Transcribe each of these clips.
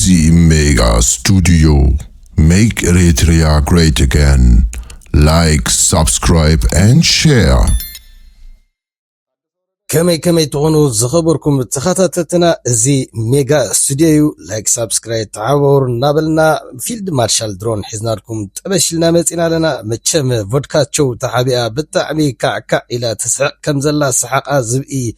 Easy Mega Studio. Make Eritrea great again. Like, subscribe and share. كمي تغنو زخبركم تخطتنا زي ميجا ستوديو لايك سبسكرايب تعاور نابلنا فيلد مارشال درون حزناركم تبشلنا متينا لنا متشم فودكا شو تحابيا بالتعمي كعكا إلى تسع كمزلا سحقا زبئي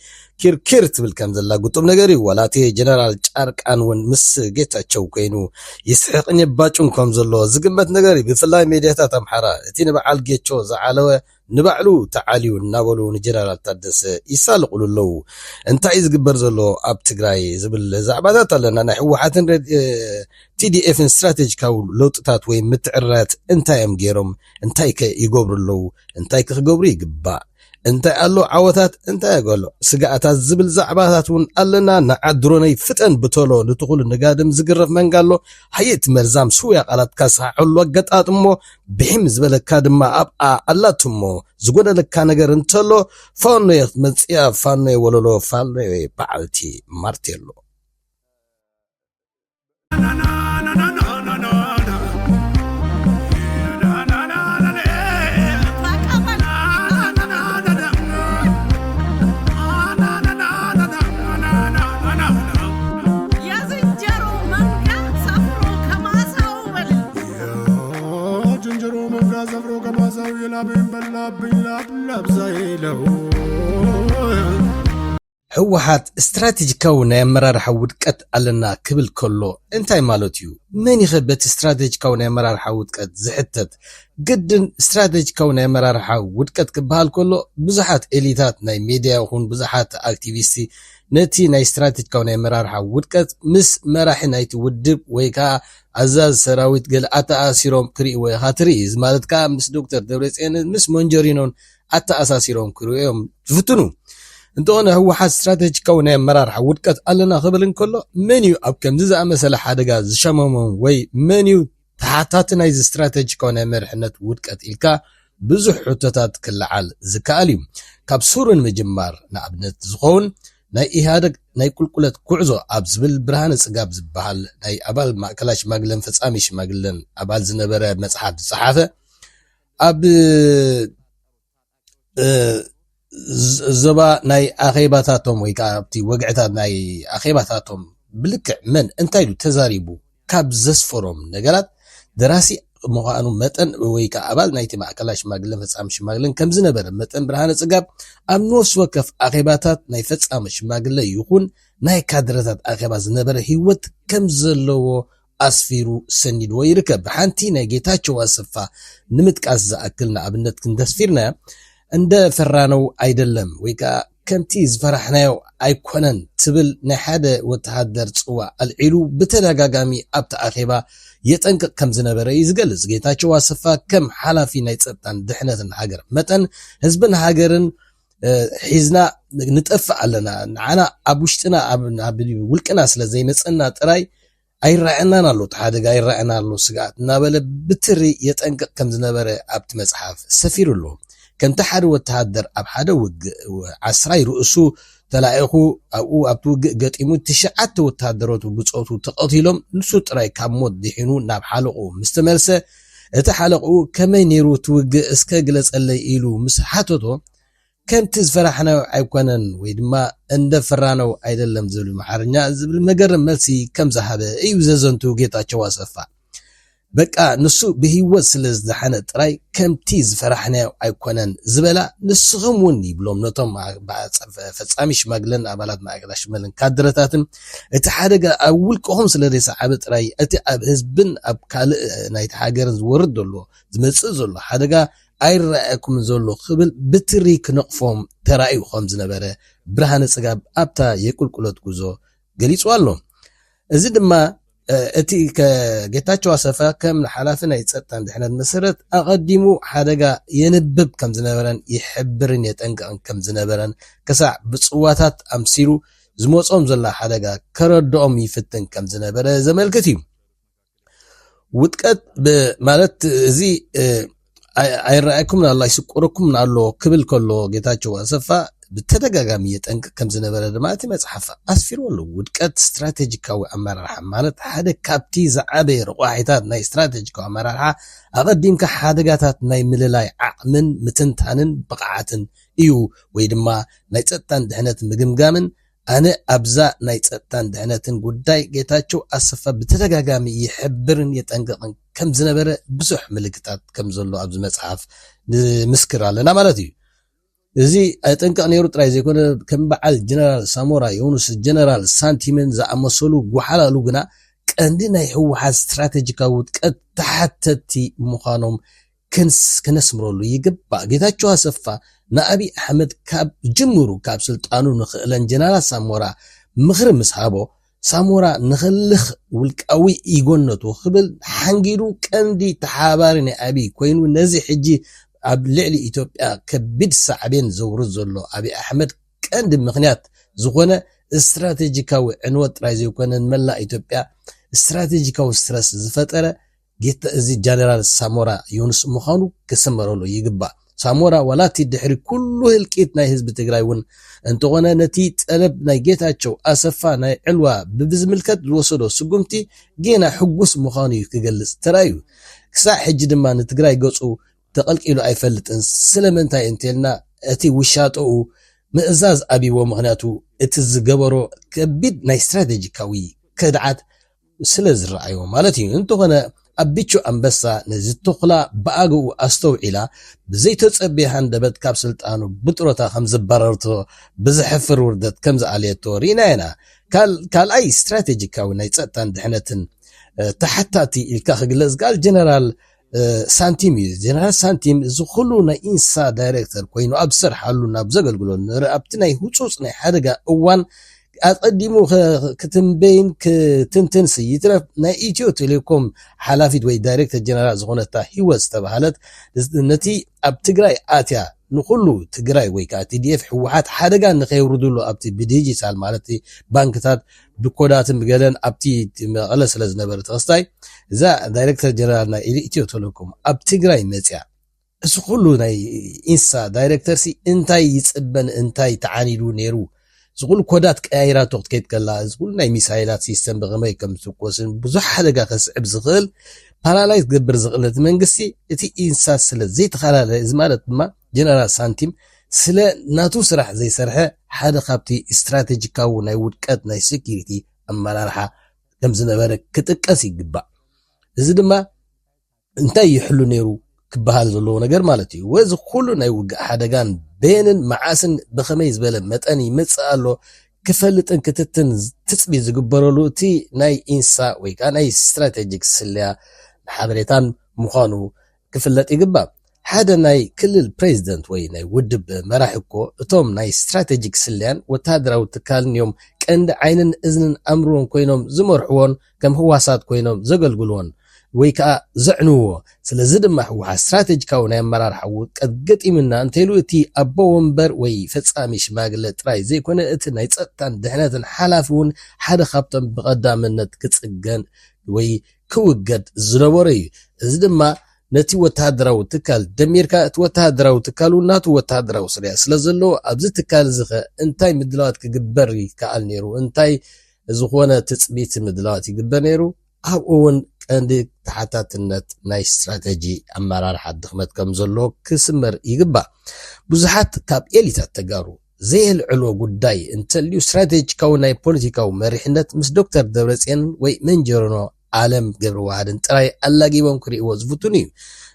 كير تبل كمزلا قطب نغري ولاتي جنرال جارك انون مس جيتا شو كينو يسحقني باچون كمزلو زقمت نغري بفلاي ميدياتا تمحرا تين بعال جيتشو زعالوه نبعلو تعاليو نابلو نجنرال تادس يسالقلو لو انتا يزقبر زلو اب تግራይ زبل زعباتات لنا نحو حاتن تي دي اف استراتيجيكاو لوطታት ወይ ምትዕራት እንታይ እዮም ገይሮም እንታይ ይገብሩሉ እንታይ ክገብሩ ይግባ እንታይ አሎ ዓወታት እንታይ ያገሎ ስጋአታት ዝብል ዛዕባታት ውን አለና ናዓድሮነይ ፍጠን ብቶሎ ንትኹል ንጋድም ዝግረፍ መንጋሎ ሃየት መርዛም ሱያ ቃላት ካሳዕሉ አገጣጥሞ ብሕም ዝበለካ ድማ አብአ አላትሞ ዝጎደለካ ነገር እንተሎ ፋኖ መጽያ ፋኖ ወለሎ ፋኖ በዓልቲ ማርቴሎ ህወሓት ስትራቴጂካው ናይ አመራርሓ ውድቀት አለና ክብል ከሎ እንታይ ማለት እዩ መን ይኸበት ስትራቴጂካው ናይ አመራርሓ ውድቀት ዝሕተት ግድን ስትራቴጂካው ናይ አመራርሓ ውድቀት ክበሃል ከሎ ብዙሓት ኤሊታት ናይ ሚድያ ይኹን ብዙሓት አክቲቪስት ነቲ ናይ ስትራቴጂካው ናይ አመራርሓ ውድቀት ምስ መራሒ ናይቲ ውድብ ወይ ከዓ አዛዝ ሰራዊት ገለ አተኣሲሮም ክሪኡ ወይ ኻትሪ ማለት ከዓ ምስ ዶክተር ደብረጽዮን ምስ ሞንጆሪኖን አተኣሳሲሮም ክሪኦም ዝፍትኑ እንተኾነ ህወሓት ስትራቴጂካው ናይ አመራርሓ ውድቀት አለና ክብል እንከሎ መን እዩ ኣብ ከምዚ ዝኣመሰለ ሓደጋ ዝሸመሞም ወይ መን እዩ ተሓታቲ ናይ ስትራቴጂካው ናይ መርሕነት ውድቀት ኢልካ ብዙሕ ሕቶታት ክለዓል ዝከኣል እዩ ካብ ሱርን ምጅማር ንኣብነት ዝኸውን ናይ ኢህአደግ ናይ ቁልቁለት ጉዕዞ ኣብ ዝብል ብርሃነ ጽጋብ ዝበሃል ናይ ኣባል ማእከላይ ሽማግለን ፈጻሚ ሽማግለን ኣባል ዝነበረ መጽሓፍ ዝጸሓፈ ኣብ ዘባ ናይ ኣኼባታቶም ወይ ከዓ ኣብቲ ወግዕታት ናይ ኣኼባታቶም ብልክዕ መን እንታይ ዱ ተዛሪቡ ካብ ዘስፈሮም ነገራት ደራሲ ምዃኑ መጠን ወይ ከዓ ኣባል ናይቲ ማእከላይ ሽማግለን ፈጻሚ ሽማግለን ከም ዝነበረ መጠን ብርሃነ ጽጋብ ኣብ ነፍሲ ወከፍ ኣኼባታት ናይ ፈጻሚ ሽማግለ ይኹን ናይ ካድረታት ኣኼባ ዝነበረ ህይወት ከም ዘለዎ ኣስፊሩ ሰኒድዎ ይርከብ ሓንቲ ናይ ጌታቸው ኣሰፋ ንምጥቃስ ዝኣክል ንኣብነት ክንተስፊርና እንደ ፈራነው አይደለም ወይ ከዓ ከምቲ ዝፈራሕናዮ አይኮነን ትብል ናይ ሓደ ወተሃደር ጽዋ አልዒሉ በተደጋጋሚ ኣብታ ኣኼባ የጠንቅቅ ከም ዝነበረ ይዝገልጽ ጌታቸው ኣሰፋ ከም ሓላፊ ናይ ጸጥታን ድሕነትን ሃገር መጠን ህዝብን ሃገርን ሒዝና ንጠፍእ ኣለና ንዓና ኣብ ውሽጥና ኣብ ውልቅና ስለ ዘይመጽና ጥራይ አይራዕናን ኣሎ ተሓደጋ አይራዕና ኣሎ ስጋት እናበለ ብትሪ የጠንቅቅ ከም ዝነበረ ኣብቲ መጽሓፍ ሰፊሩሉ كنت حد وتهدر أب حدا عسراي رؤسو تلاقيه أو أبتو قطيمو تشعت وتهدرات وبصوتو تقتيلهم نسو تراي كمود دحينو ناب حلقو مستمرسه اتحلقو كما نيرو توج اسكا جلس اللي يلو مسحاتو كم تزفرحنا عيكونن ويدما اند فرانو ايدلم زبل محرنيا زبل مجرم ملسي كم زحبه ايو ززنتو ጌታቸው አሰፋ በቃ ንሱ በህይወት ስለዝሐነ ጥራይ ከምቲ ዝፈራሕናዮ አይኮነን ዝበላ ንስኹምውን ይብሎም ነቶም ፈጻሚ ሽማግለን አባላት ማእከላይ ሽማግለን ካድረታትን እቲ ሓደጋ ኣብ ውልቅኹም ስለዘይሰዓበ ጥራይ እቲ ኣብ ህዝብን ኣብ ካልእ ናይ ሃገርን ዝወርድ ዘሎ ዝመጽእ ዘሎ ሓደጋ አይራእኩም ዘሎ ክብል ብትሪ ክንቅፎም ተራእዩ ከም ዝነበረ ብርሃነ ጽጋብ ኣብታ የቁልቁለት ጉዞ ገሊጹ ኣሎ እዚ ድማ እቲ ከጌታቸው አሰፋ ከም ሓላፊ ናይ ጸጥታን ድሕነት መሰረት ኣቀዲሙ ሓደጋ የንብብ ከም ዝነበረን ይሕብርን የጠንቅቅን ከም ዝነበረን ከሳዕ ብጽዋታት ኣምሲሉ ዝመጾም ዘላ ሓደጋ ከረድኦም ይፍትን ከም ዝነበረ ዘመልክት እዩ ውጥቀት ማለት እዚ አይራእኩም አላ ይስቆረኩም አሎ ክብል ከሎ ጌታቸው አሰፋ ብተደጋጋሚ የጠንቅ ከም ዝነበረ ድማ እቲ መጽሓፍ ኣስፊርወሉ ውድቀት ስትራቴጂካዊ ኣመራርሓ ማለት ሓደ ካብቲ ዝዓበየ ረቑሒታት ናይ ስትራቴጂካዊ ኣመራርሓ ኣቐዲምካ ሓደጋታት ናይ ምልላይ ዓቕምን ምትንታንን ብቕዓትን እዩ ወይ ድማ ናይ ጸጥታን ድሕነትን ምግምጋምን ኣነ ኣብዛ ናይ ጸጥታን ድሕነትን ጉዳይ ጌታቸው ኣሰፋ ብተደጋጋሚ ይሕብርን የጠንቅቕን ከም ዝነበረ ብዙሕ ምልክታት ከም ዘሎ ኣብዚ መጽሓፍ ንምስክር ኣለና ማለት እዩ እዚ ጠንቅቕ ነይሩ ጥራይ ዘይኮነ ከም በዓል ጀነራል ሳሞራ የውኑስ ጀነራል ሳንቲምን ዝኣመሰሉ ጉሓላሉ ግና ቀንዲ ናይ ህወሓት ስትራቴጂካዊ ውድቀት ተሓተቲ ምዃኖም ከነስምረሉ ይግባእ ጌታቸው ኣሰፋ ንኣብይ ኣሕመድ ካብ ጅምሩ ካብ ስልጣኑ ንኽእለን ጀነራል ሳሞራ ምኽሪ ምስ ሃቦ ሳሞራ ንኽልኽ ውልቃዊ ኢጎነቱ ክብል ሓንጊዱ ቀንዲ ተሓባሪ ናይ ኣብይ ኮይኑ ነዚ ሕጂ ኣብ ልዕሊ ኢትዮጵያ ከቢድ ሳዕቤን ዘውርድ ዘሎ ኣብይ ኣሕመድ ቀንዲ ምኽንያት ዝኾነ ስትራቴጂካዊ ዕንወት ጥራይ ዘይኮነ ንመላእ ኢትዮጵያ ስትራቴጂካዊ ስትረስ ዝፈጠረ ጌታ እዚ ጀነራል ሳሞራ የውኑስ ምዃኑ ክስመረሉ ይግባእ ሳሞራ ወላቲ ድሕሪ ኩሉ ህልቂት ናይ ህዝቢ ትግራይ እውን እንተኾነ ነቲ ጠለብ ናይ ጌታቸው ኣሰፋ ናይ ዕልዋ ብዝምልከት ዝወሰዶ ስጉምቲ ጌና ሕጉስ ምዃኑ እዩ ክገልጽ ተራዩ ክሳዕ ሕጂ ድማ ንትግራይ ገጹ ተቐልቂሉ ኣይፈልጥን ስለምንታይ እንተልና እቲ ውሻጦኡ ምእዛዝ ኣቢዎ ምኽንያቱ እቲ ዝገበሮ ከቢድ ናይ ስትራቴጂካዊ ክድዓት ስለ ዝረኣዮ ማለት እዩ እንተኾነ ኣቢቹ ኣንበሳ ነዚ ተኽላ ብኣግኡ ኣስተውዒላ ብዘይተጸብየ ሃንደበት ካብ ስልጣኑ ብጥሮታ ከም ዝባረርቶ ብዝሕፍር ውርደት ከም ዝኣልየቶ ሪኢና ኢና ካልኣይ ስትራቴጂካዊ ናይ ጸጥታን ድሕነትን ተሓታቲ ኢልካ ክግለጽ ጋል ጀነራል ሳንቲም እዩ ጀነራል ሳንቲም ዝኹሉ ናይ ኢንሳ ዳይሬክተር ኮይኑ ኣብ ስርሓሉ ናብ ዘገልግሎ ኣብቲ ናይ ህፁፅ ናይ ሓደጋ እዋን ኣቀዲሙ ክትንበይን ክትንትን ይትረፍ ናይ ኢትዮ ቴሌኮም ሓላፊት ወይ ዳይሬክተር ጀነራል ዝኾነታ ሂወት ዝተባሃለት ነቲ ኣብ ትግራይ ኣትያ ንኹሉ ትግራይ ወይ ከዓ TDF ሕወሓት ሓደጋ ንኸይውርድሉ ኣብቲ ብዲጂታል ማለት ባንክታት ብኮዳትን ብገለን ኣብቲ መቐለ ስለ ዝነበረ ተኸስታይ እዛ ዳይሬክተር ጀነራል ናይ ኢትዮ ቴሌኮም ኣብ ትግራይ መፅያ እዚ ኩሉ ናይ ኢንሳ ዳይሬክተር እንታይ ይጽበን እንታይ ተዓኒዱ ነይሩ ዝኩሉ ኮዳት ቀያይራቶ ክትከይድ ከላ ዝኩሉ ናይ ሚሳይላት ሲስተም ብኸመይ ከም ዝትኮስን ብዙሕ ሓደጋ ከስዕብ ዝኽእል ፓራላይዝ ግብር ዝኽእለት መንግስቲ እቲ ኢንሳ ስለ ዘይተኸላለለ እዚ ማለት ድማ ጀነራል ሳንቲም ስለ ናቱ ስራሕ ዘይሰርሐ ሓደ ካብቲ ስትራቴጂካዊ ናይ ውድቀት ናይ ሴኩሪቲ ኣመራርሓ ከም ዝነበረ ክጥቀስ ይግባእ እዚ ድማ እንታይ ይሕሉ ነይሩ ክበሃል ዘለዎ ነገር ማለት እዩ ወዚ ኩሉ ናይ ውግእ ሓደጋን በየንን መዓስን ብኸመይ ዝበለ መጠን ይመጽእ ኣሎ ክፈልጥን ክትትን ትጽቢ ዝግበረሉ እቲ ናይ ኢንሳ ወይ ከዓ ናይ ስትራቴጂክ ስልያ ሓበሬታን ምዃኑ ክፍለጥ ይግባእ ሓደ ናይ ክልል ፕሬዚደንት ወይ ናይ ውድብ መራሒ እኮ እቶም ናይ ስትራቴጂክ ስልያን ወታደራዊ ትካልን እዮም ቀንዲ ዓይንን እዝንን ኣእምሮን ኮይኖም ዝመርሕዎን ከም ህዋሳት ኮይኖም ዘገልግልዎን ወይ ከዓ ዘዕንዎ ስለዚ ድማ ህወሓት ስትራቴጂካዊ ናይ ኣመራርሓ ውድቀት ገጢምና እንተይሉ እቲ ኣቦ ወንበር ወይ ፈጻሚ ሽማግለ ጥራይ ዘይኮነ እቲ ናይ ጸጥታን ድሕነትን ሓላፊ እውን ሓደ ካብቶም ብቐዳምነት ክጽገን ወይ ክውገድ ዝነበረ እዩ እዚ ድማ ነቲ ወታደራዊ ትካል ደሚርካ እቲ ወታደራዊ ትካሉ ናቱ ወታደራዊ ስርያ ስለ ዘለዎ ኣብዚ ትካል ዝኸ እንታይ ምድላዋት ክግበር ይከኣል ነይሩ እንታይ ዝኾነ ትጽቢት ምድላዋት ይግበር ነይሩ ኣብኡ እውን ቀንዲ ተሓታትነት ናይ ስትራቴጂ ኣመራርሓ ድኽመት ከም ዘሎ ክስመር ይግባእ ብዙሓት ካብ ኤሊታት ተጋሩ ዘየልዕሎ ጉዳይ እንተልዩ ስትራቴጂካዊ ናይ ፖለቲካዊ መሪሕነት ምስ ዶክተር ደብረጽዮን ወይ መንጀሮኖ ዓለም ገብረ ዋህድን ጥራይ ኣላጊቦም ክሪእዎ ዝፍቱን እዩ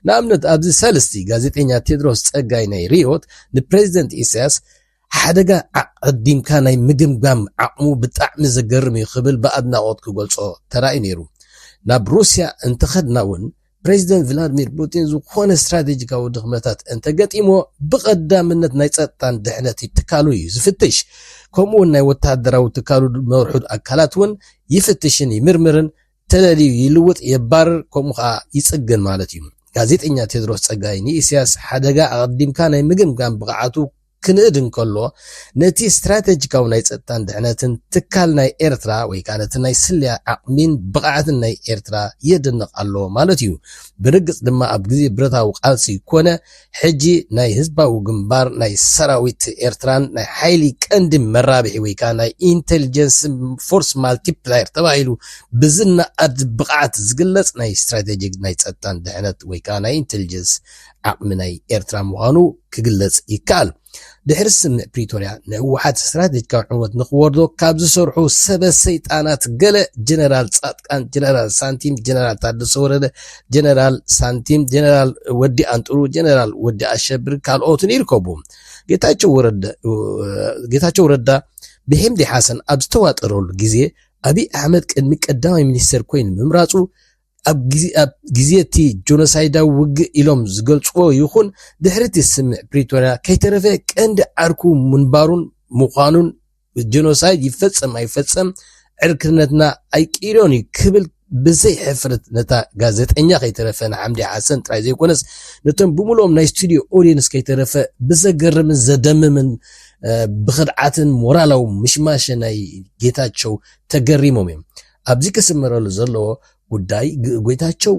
ንኣብነት ኣብዚ ሰለስቲ ጋዜጠኛ ቴድሮስ ጸጋይ ናይ ሪዮት ንፕሬዚደንት ኢሳያስ ሓደጋ ዓቅዲምካ ናይ ምግምጋም ዓቕሙ ብጣዕሚ ዘገርም እዩ ክብል ብኣድናቆት ክገልጾ ተራእዩ ነይሩ ናብ ሩስያ እንተኸድና እውን ፕሬዚደንት ቭላድሚር ፑቲን ዝኾነ ስትራቴጂካዊ ድኽመታት እንተገጢሞ ብቐዳምነት ናይ ጸጥታን ድሕነት ትካሉ እዩ ዝፍትሽ ከምኡውን ናይ ወታደራዊ ትካሉ መርሑድ ኣካላት እውን ይፍትሽን ይምርምርን ተለልዩ ይልውጥ የባርር ከምኡ ከዓ ይጽግን ማለት እዩ ጋዜጠኛ ቴድሮስ ጸጋይ ንኢሳያስ ሓደጋ ኣቀዲምካ ናይ ምግምጋም ብቕዓቱ ክንእድን ከሎ ነቲ ስትራቴጂካዊ ናይ ጸጥታን ድሕነትን ትካል ናይ ኤርትራ ወይ ከዓ ነቲ ናይ ስልያ ዓቕሚን ብቕዓትን ናይ ኤርትራ የደንቕ ኣሎ ማለት እዩ። ብርግጽ ድማ ኣብ ግዜ ብረታዊ ቃልሲ ኮነ ሕጂ ናይ ህዝባዊ ግንባር ናይ ሰራዊት ኤርትራን ናይ ሓይሊ ቀንዲ መራብሒ ወይ ከዓ ናይ ኢንቴሊጀንስ ፎርስ ማልቲፕላየር ተባሂሉ ብዝነኣድ ብቕዓት ዝግለጽ ናይ ስትራቴጂክ ናይ ጸጥታን ድሕነት ወይ ከዓ ናይ ኢንቴሊጀንስ ዓቕሚ ናይ ኤርትራ ምዃኑ ክግለጽ ይከኣል። ድሕሪ ስምዕ ፕሪቶርያ ንህወሓት ስትራቴጂካዊ ዕንወት ንኽወርዶ ካብ ዝሰርሑ ሰበ ሰይጣናት ገለ ጀነራል ጻድቃን፣ ጀነራል ሳንቲም፣ ጀነራል ታደሰ ወረደ፣ ጀነራል ሳንቲም፣ ጀነራል ወዲ አንጥሩ፣ ጀነራል ወዲ አሸብር ካልኦትን ይርከቡ። ጌታቸው ረዳ ብሕምዲ ሓሰን ኣብ ዝተዋጠረሉ ግዜ አብይ አሕመድ ቅድሚ ቀዳማይ ሚኒስተር ኮይኑ ምምራፁ ኣብ ግዜቲ ጆኖሳይዳዊ ውግእ ኢሎም ዝገልጽዎ ይኹን ድሕሪቲ ስምዕ ፕሪቶርያ ከይተረፈ ቀንዲ ዓርኩ ምንባሩን ምዃኑን ጆኖሳይድ ይፈጸም ኣይፈጸም ዕርክነትና ኣይቂሮን ክብል ብዘይ ሕፍረት ነታ ጋዜጠኛ ከይተረፈ ንሓምዲ ሓሰን ጥራይ ዘይኮነስ ነቶም ብምሎም ናይ ስቱዲዮ ኦዲየንስ ከይተረፈ ብዘገርምን ዘደምምን ብኽድዓትን ሞራላዊ ምሽማሸ ናይ ጌታቸው ተገሪሞም እዮም። ኣብዚ ክስመረሉ ዘለዎ ጉዳይ ጌታቸው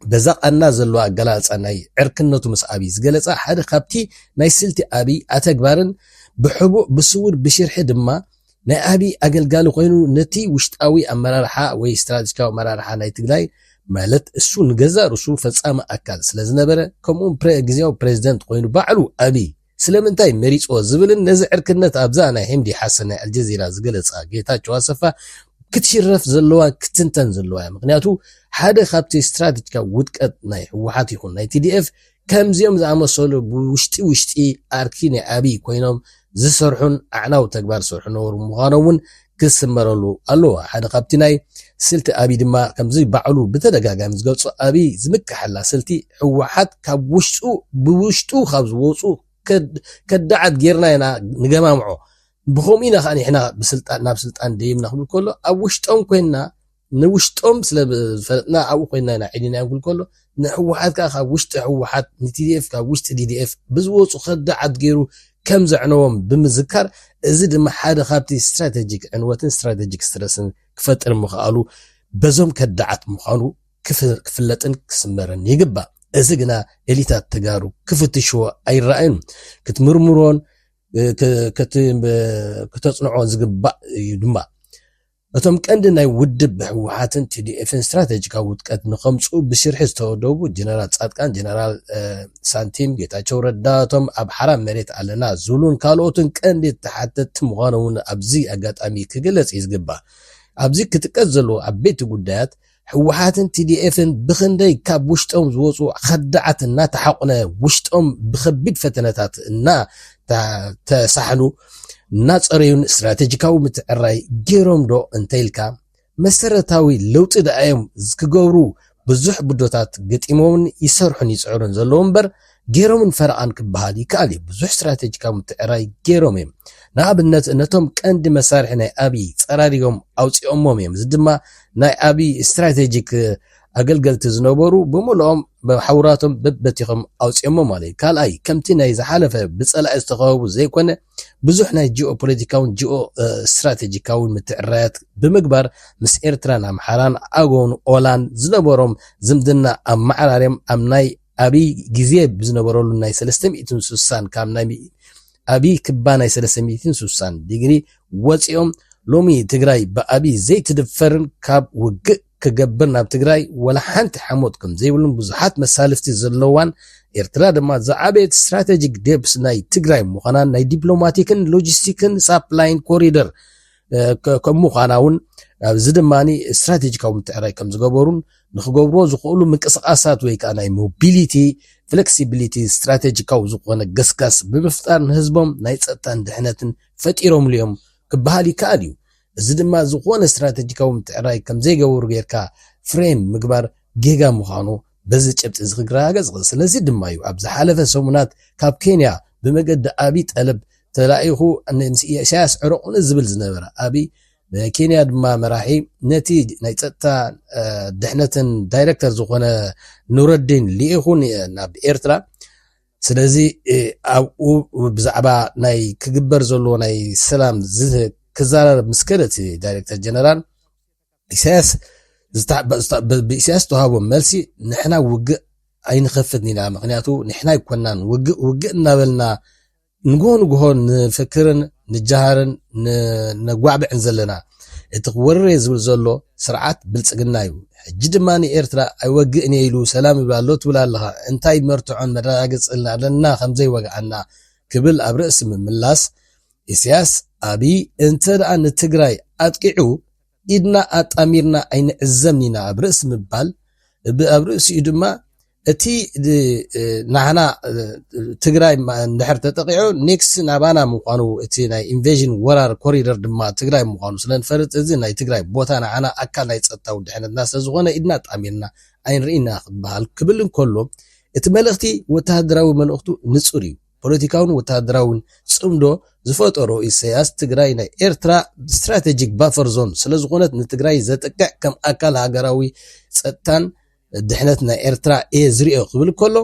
በዛ ቀና ዘሎ አገላልጻ ናይ ዕርክነቱ ምስ አብይ ዝገለጻ ሓደ ካብቲ ናይ ስልቲ አብይ አተግባርን ብሕቡእ ብስውር ብሽርሒ ድማ ናይ አብይ አገልጋሊ ኮይኑ ነቲ ውሽጣዊ አመራርሓ ወይ ስትራቴጂካዊ አመራርሓ ናይ ትግራይ ማለት እሱ ንገዛ ርሱ ፈጻሚ አካል ስለዝነበረ ከምኡን ግዜያዊ ፕሬዝደንት ኮይኑ ባዕሉ አብይ ስለምንታይ መሪጾ ዝብልን ነዚ ዕርክነት ኣብዛ ናይ ሕምዲ ሓሰን ናይ አልጀዚራ ዝገለጻ ጌታቸው አሰፋ ክትሽረፍ ዘለዋ ክትንተን ዘለዋ ምክንያቱ ሓደ ካብቲ ስትራቴጂካዊ ውድቀት ናይ ህወሓት ይኹን ናይ ቲዲኤፍ ከምዚኦም ዝኣመሰሉ ውሽጢ ኣርኪ ናይ አብይ ኮይኖም ዝሰርሑን ኣዕናዊ ተግባር ዝሰርሑ ነበሩ ምዃኖምን ክስመረሉ ኣለዎ። ሓደ ካብቲ ናይ ስልቲ አብይ ድማ ከምዚ ባዕሉ ብተደጋጋሚ ዝገልጾ አብይ ዝምክሐላ ስልቲ ህወሓት ካብ ብውሽጡ ካብ ዝወፁ ከዳዓት ጌርና ኢና ንገማምዖ ብኸምኡ ኢና ከዓ ንሕና ናብ ስልጣን ደይምና ክብል ከሎ ኣብ ውሽጦም ኮይና ንውሽጦም ስለዝፈለጥና ኣብኡ ኮይና ኢና ዒድና ክብል ከሎ ንህወሓት ከዓ ካብ ውሽጢ ህወሓት ንቲዲኤፍ ካብ ውሽጢ ዲዲኤፍ ብዝወፁ ከዳዓት ገይሩ ከም ዘዕነዎም ብምዝካር እዚ ድማ ሓደ ካብቲ ስትራቴጂክ ዕንወትን ስትራቴጂክ ስትረስን ክፈጥር ምኽኣሉ በዞም ከዳዓት ምዃኑ ክፍለጥን ክስመረን ይግባእ። እዚ ግና ኤሊታት ተጋሩ ክፍትሽዎ ኣይረኣዩን ክትምርምሮን ከተጽንዖ ዝግባእ እዩ ድማ እቶም ቀንዲ ናይ ውድብ ህወሓትን ቲዲኤፍን ስትራቴጂካዊ ውድቀት ንኸምፁ ብሽርሒ ዝተወደቡ ጀነራል ጻድቃን፣ ጀነራል ሳንቲም፣ ጌታቸው ረዳ እቶም ኣብ ሓራም መሬት ኣለና ዝብሉን ካልኦትን ቀንዲ ተሓተቲ ምዃኖምን ኣብዚ ኣጋጣሚ ክግለጽ እዩ ዝግባእ። ኣብዚ ክጥቀስ ዘለዎ ዓበይቲ ጉዳያት ህወሓትን ቲዲኤፍን ብክንደይ ካብ ውሽጦም ዝወፁ ከዳዓት እናተሓቁነ ውሽጦም ብከቢድ ፈተነታት ተሳሕሉ እናፀረዩን ስትራቴጂካዊ ምትዕራይ ገይሮም ዶ እንተይልካ መሰረታዊ ለውጢ ደኣዮም ዝክገብሩ ብዙሕ ቡዶታት ገጢሞምን ይሰርሑን ይፅዕሩን ዘለዎ እምበር ገይሮምን ፈረቓን ክበሃል ይከኣል እዩ። ብዙሕ ስትራቴጂካዊ ምትዕራይ ገይሮም እዮም። ንኣብነት ነቶም ቀንዲ መሳርሒ ናይ አብይ ፀራሪጎም ኣውፂኦሞም እዮም። እዚ ድማ ናይ አብይ ስትራቴጂክ ኣገልገልቲ ዝነበሩ ብምልኦም ብሓውራቶም በበቲኾም ኣውፂኦሞም ማለት እዩ። ካልኣይ ከምቲ ናይ ዝሓለፈ ብፀላኢ ዝተኸበቡ ዘይኮነ ብዙሕ ናይ ጂኦፖለቲካውን ጂኦ ስትራቴጂካውን ምትዕራያት ብምግባር ምስ ኤርትራን ኣምሓራን ኣጎውን ኦላን ዝነበሮም ዝምድና ኣብ ማዕራርዮም ኣብ ናይ አብይ ግዜ ብዝነበረሉ ናይ 360 ካብ ናይ አብይ ክባ ናይ 360 ዲግሪ ወፂኦም ሎሚ ትግራይ ብአብይ ዘይትድፈርን ካብ ውግእ ክገብር ናብ ትግራይ ወላ ሓንቲ ሓሞት ከም ዘይብሉን ብዙሓት መሳልፍቲ ዘለዋን ኤርትራ ድማ ዝዓበየት ስትራቴጂክ ደብስ ናይ ትግራይ ምዃናን ናይ ዲፕሎማቲክን ሎጂስቲክን ሳፕላይን ኮሪደር ከም ምዃናውን ኣብዚ ድማኒ ስትራቴጂካዊ ምትዕራይ ከም ዝገበሩን ንኽገብሮ ዝኽእሉ ምንቅስቃሳት ወይ ከዓ ናይ ሞቢሊቲ ፍሌክሲቢሊቲ ስትራቴጂካዊ ዝኾነ ገስጋስ ብምፍጣር ንህዝቦም ናይ ፀጥታን ድሕነትን ፈጢሮም ልዮም ክበሃል ይከኣል እዩ። እዚ ድማ ዝኾነ ስትራቴጂካዊ ምትዕራይ ከም ዘይገበሩ ጌርካ ፍሬም ምግባር ጌጋ ምዃኑ በዚ ጭብጢ ዝክረጋገጽ። ስለዚ ድማ እዩ ኣብ ዝሓለፈ ሰሙናት ካብ ኬንያ ብመገዲ አብይ ጠለብ ተላኢኹ ኢሳያስ ዕረቁን ዝብል ዝነበረ አብይ ኬንያ ድማ መራሒ ነቲ ናይ ፀጥታ ድሕነትን ዳይሬክተር ዝኾነ ኑረዲን ሊኢኹን ናብ ኤርትራ ስለዚህ ኣብኡ ብዛዕባ ናይ ክግበር ዘሎ ናይ ሰላም ክዛረብ ምስከለት ዳይሬክተር ጀነራል ኢሳያስ ብኢሳያስ ተዋህቦ መልሲ ንሕና ውግእ ኣይንኸፍት ኒና ምክንያቱ ንሕና ይኮናን ውግእ እናበልና ንጎሆ ንፍክርን ንጃሃርን ነጓዕብዕን ዘለና እቲ ክወርር ዝብል ዘሎ ስርዓት ብልጽግና እዩ ሕጂ ድማ ንኤርትራ ኣይወግእን ኢሉ ሰላም ይብላሎ ትብል ኣለኻ እንታይ መርትዖን መረጋገጽልና ኣለና ከምዘይ ወግዓና ክብል ኣብ ርእሲ ምምላስ ኢሳያስ ኣብይ እንተ ደኣ ንትግራይ ኣጥቂዑ ኢድና ኣጣሚርና ኣይንዕዘምኒና ኣብ ርእሲ ምባል ኣብ ርእሲኡ ድማ እቲ ናህና ትግራይ እንድሕር ተጠቂዑ ኔክስ ናባና ምዃኑ እቲ ናይ ኢንቬዥን ወራር ኮሪደር ድማ ትግራይ ምዃኑ ስለንፈርጥ እዚ ናይ ትግራይ ቦታ ናዓና ኣካል ናይ ፀጥታ ውድሕነትና ስለዝኾነ ኢድና ጣሚርና ኣይንርኢና ክበሃል ክብል እንከሎ እቲ መልእኽቲ ወተሃደራዊ መልእኽቱ ንጹር እዩ ፖለቲካውን ወተሃደራውን ጽምዶ ዝፈጠሮ ኢሳያስ ትግራይ ናይ ኤርትራ ስትራቴጂክ ባፈር ዞን ስለዝኾነት ንትግራይ ዘጠቅዕ ከም ኣካል ሃገራዊ ፀጥታን ድሕነት ናይ ኤርትራ ዝሪኦ ክብል ከሎ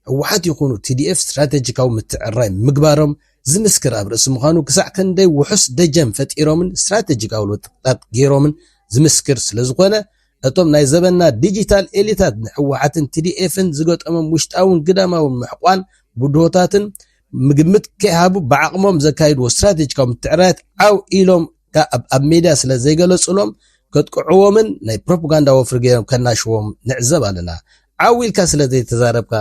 ህወሓት ይኹኑ TDF ስትራቴጂካዊ ምትዕራይ ምግባሮም ዝምስክር ኣብ ርእሲ ምዃኑ ክሳዕ ክንደይ ውሑስ ደጀም ፈጢሮምን ስትራቴጂካዊ ውጥጣት ገይሮምን ዝምስክር ስለዝኾነ እቶም ናይ ዘበና ዲጂታል ኤሊታት ንህወሓትን TDFን ዝገጠሞም ውሽጣውን ግዳማውን ምሕቋን ቡድሆታትን ምግምት ከይሃቡ ብዓቕሞም ዘካይድዎ ስትራቴጂካዊ ምትዕራያት ዓው ኢሎም ኣብ ሜድያ ስለ ዘይገለጹሎም ከጥቅዕዎምን ናይ ፕሮፓጋንዳ ወፍሪ ገይሮም ከናሽዎም ንዕዘብ ኣለና ዓዊልካ ስለ ዘይተዛረብካ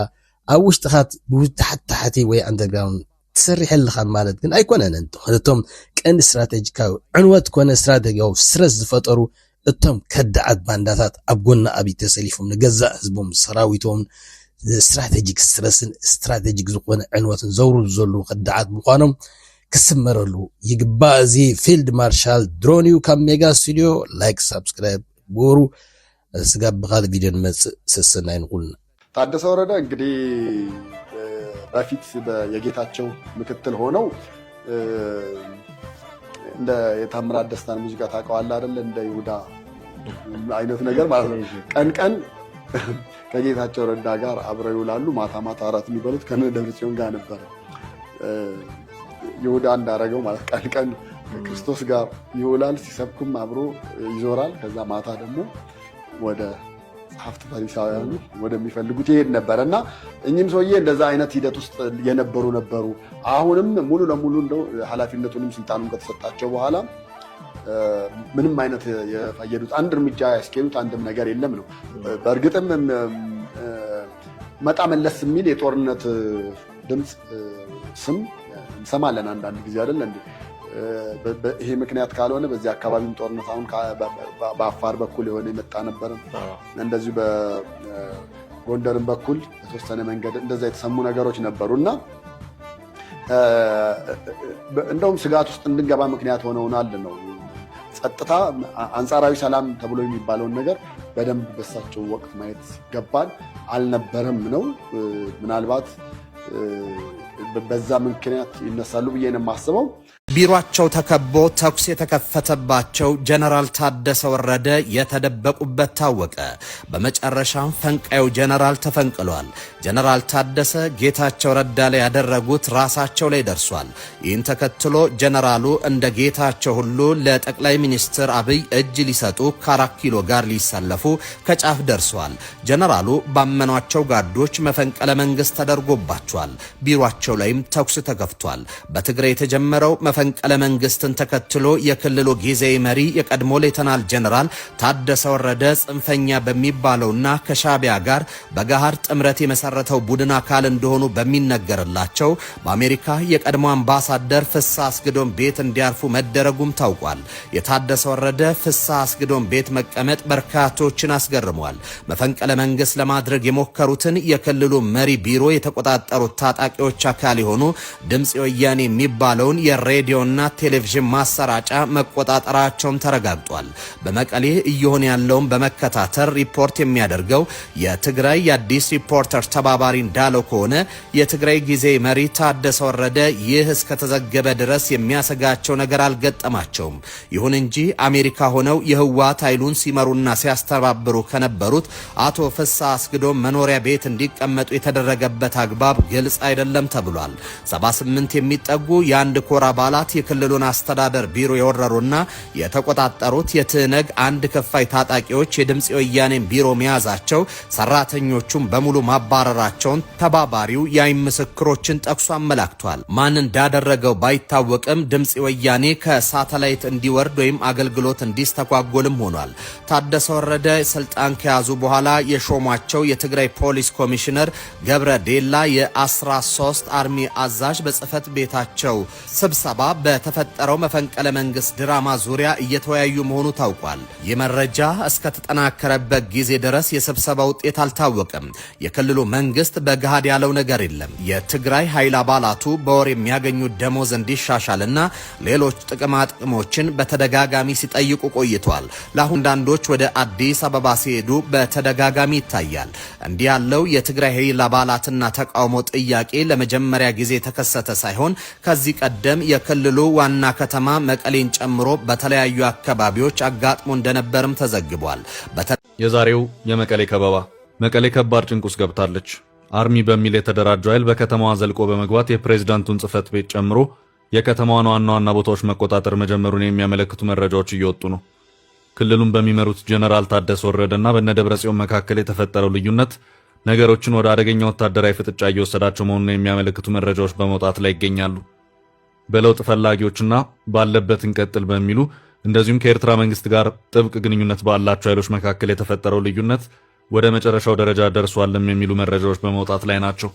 ኣብ ውሽጥኻት ብታሕቲ ወይ ኣንደርግራውንድ ትሰርሐልኻ ማለት ግን ኣይኮነን እቶም ቀንዲ ስትራቴጂካዊ ዕንወት ኮነ ስትራቴጂካዊ ስረስ ዝፈጠሩ እቶም ከዳዓት ባንዳታት ኣብ ጎና ኣብይ ተሰሊፎም ንገዛእ ህዝቦም ሰራዊቶም ስትራቴጂክ ስትረስን ስትራቴጂክ ዝኾነ ዕንወትን ዘውሩ ዘሎ ከዳዓት ምዃኖም ክስመረሉ ይግባእ እዚ ፊልድ ማርሻል ድሮኒው ካብ ሜጋ ስቱዲዮ ላይክ ሰብስክራይብ ጎሩ ስጋብ በኻል ቪዲዮ ንመጽእ ስስና ይንቁልና ታደሰ ወረደ እንግዲህ በፊት የጌታቸው ምክትል ሆነው እንደ የታምራት ደስታን ሙዚቃ ታውቀዋለህ አይደል እንደ ይሁዳ አይነት ነገር ማለት ነው ቀን ከጌታቸው ረዳ ጋር አብረው ይውላሉ ማታ አራት የሚበሉት ከነ ደብረጽዮን ጋር ነበር ይሁዳ እንዳረገው ማለት ቀን ከክርስቶስ ጋር ይውላል ሲሰብኩም አብሮ ይዞራል ከዛ ማታ ደግሞ ወደ ጸሐፍት ፈሪሳውያኑ ወደሚፈልጉት ይሄድ ነበርና እኚህም ሰውዬ እንደዛ አይነት ሂደት ውስጥ የነበሩ አሁንም ሙሉ ለሙሉ እንደው ኃላፊነቱንም ስልጣኑን ከተሰጣቸው በኋላ ምንም አይነት የፈየዱት አንድ እርምጃ ያስኬዱት አንድም ነገር የለም ነው በእርግጥም መጣ መለስ የሚል የጦርነት ድምጽ ስም እንሰማለን አንዳንድ ጊዜ አይደል እንዴ ይሄ ምክንያት ካልሆነ በዚህ አካባቢም ጦርነት አሁን በአፋር በኩል የሆነ የመጣ ነበር እንደዚህ በጎንደርም በኩል የተወሰነ መንገድ እንደዛ የተሰሙ ነገሮች ነበሩና እንደውም ስጋት ውስጥ እንድንገባ ምክንያት ሆነውናል ነው ጸጥታ አንጻራዊ ሰላም ተብሎ የሚባለውን ነገር በደንብ በሳቸው ወቅት ማየት ገባል አልነበረም ነው ምናልባት በዛ ምክንያት ይነሳሉ ብዬ ነው የማስበው ቢሮአቸው ተከቦ ተኩስ የተከፈተባቸው ጀነራል ታደሰ ወረደ የተደበቁበት ታወቀ። በመጨረሻም ፈንቃዩ ጀነራል ተፈንቅሏል። ጀነራል ታደሰ ጌታቸው ረዳ ላይ ያደረጉት ራሳቸው ላይ ደርሷል። ይህን ተከትሎ ጀነራሉ እንደ ጌታቸው ሁሉ ለጠቅላይ ሚኒስትር አብይ እጅ ሊሰጡ ከ4 ኪሎ ጋር ሊሰለፉ ከጫፍ ደርሷል። ጀነራሉ ባመኗቸው ጋርዶች መፈንቅለ መንግስት ተደርጎባቸዋል። ቢሮአቸው ላይም ተኩስ ተከፍቷል። በትግራይ የተጀመረው መፈንቅለ መንግስትን ተከትሎ የክልሉ ጊዜያዊ መሪ የቀድሞ ሌተናል ጀነራል ታደሰ ወረደ ጽንፈኛ በሚባለውና ከሻቢያ ጋር በጋር ጥምረት የመሰረተው ቡድን አካል እንደሆኑ በሚነገርላቸው በአሜሪካ የቀድሞ አምባሳደር ፍስሐ አስገዶም ቤት እንዲያርፉ መደረጉም ታውቋል። የታደሰ ወረደ ፍስሐ አስገዶም ቤት መቀመጥ በርካቶችን አስገርሟል። መፈንቅለ መንግስት ለማድረግ የሞከሩትን የክልሉ መሪ ቢሮ የተቆጣጠሩት ታጣቂዎች አካል የሆኑ ድምጽ ወያኔ የሚባለውን የሬዲዮ የሬዲዮና ቴሌቪዥን ማሰራጫ መቆጣጠራቸውን ተረጋግጧል። በመቀሌ እየሆነ ያለውን በመከታተል ሪፖርት የሚያደርገው የትግራይ የአዲስ ሪፖርተር ተባባሪ እንዳለው ከሆነ የትግራይ ጊዜ መሪ ታደሰ ወረደ ይህ እስከተዘገበ ድረስ የሚያሰጋቸው ነገር አልገጠማቸውም። ይሁን እንጂ አሜሪካ ሆነው የህወሓት ኃይሉን ሲመሩና ሲያስተባብሩ ከነበሩት አቶ ፍስሐ አስገዶም መኖሪያ ቤት እንዲቀመጡ የተደረገበት አግባብ ግልጽ አይደለም ተብሏል። 78 የሚጠጉ የአንድ ኮር አባላት የክልሉን አስተዳደር ቢሮ የወረሩና የተቆጣጠሩት የትነግ አንድ ከፋይ ታጣቂዎች የድምጽ ወያኔን ቢሮ መያዛቸው፣ ሰራተኞቹም በሙሉ ማባረራቸውን ተባባሪው የአይን ምስክሮችን ጠቅሶ አመላክቷል። ማን እንዳደረገው ባይታወቅም ድምጽ ወያኔ ከሳተላይት እንዲወርድ ወይም አገልግሎት እንዲስተጓጎልም ሆኗል። ታደሰ ወረደ ስልጣን ከያዙ በኋላ የሾሟቸው የትግራይ ፖሊስ ኮሚሽነር ገብረ ዴላ የ13 አርሚ አዛዥ በጽህፈት ቤታቸው ስብሰባ በተፈጠረው መፈንቅለ መንግስት ድራማ ዙሪያ እየተወያዩ መሆኑ ታውቋል። ይህ መረጃ እስከተጠናከረበት ጊዜ ድረስ የስብሰባ ውጤት አልታወቀም። የክልሉ መንግስት በገሃድ ያለው ነገር የለም። የትግራይ ኃይል አባላቱ በወር የሚያገኙት ደሞዝ እንዲሻሻልና ሌሎች ጥቅማ ጥቅሞችን በተደጋጋሚ ሲጠይቁ ቆይቷል። ለአሁን አንዳንዶች ወደ አዲስ አበባ ሲሄዱ በተደጋጋሚ ይታያል። እንዲህ ያለው የትግራይ ኃይል አባላትና ተቃውሞ ጥያቄ ለመጀመሪያ ጊዜ የተከሰተ ሳይሆን ከዚህ ቀደም የክልሉ ዋና ከተማ መቀሌን ጨምሮ በተለያዩ አካባቢዎች አጋጥሞ እንደነበርም ተዘግቧል። የዛሬው የመቀሌ ከበባ መቀሌ ከባድ ጭንቅ ውስጥ ገብታለች። አርሚ በሚል የተደራጀው ኃይል በከተማዋ ዘልቆ በመግባት የፕሬዝዳንቱን ጽህፈት ቤት ጨምሮ የከተማዋን ዋና ቦታዎች መቆጣጠር መጀመሩን የሚያመለክቱ መረጃዎች እየወጡ ነው። ክልሉን በሚመሩት ጀነራል ታደሰ ወረደና በነደብረጽዮን መካከል የተፈጠረው ልዩነት ነገሮችን ወደ አደገኛ ወታደራዊ ፍጥጫ እየወሰዳቸው መሆኑን የሚያመለክቱ መረጃዎች በመውጣት ላይ ይገኛሉ። በለውጥ ፈላጊዎችና ባለበት እንቀጥል በሚሉ እንደዚሁም ከኤርትራ መንግስት ጋር ጥብቅ ግንኙነት ባላቸው ኃይሎች መካከል የተፈጠረው ልዩነት ወደ መጨረሻው ደረጃ ደርሷልም የሚሉ መረጃዎች በመውጣት ላይ ናቸው።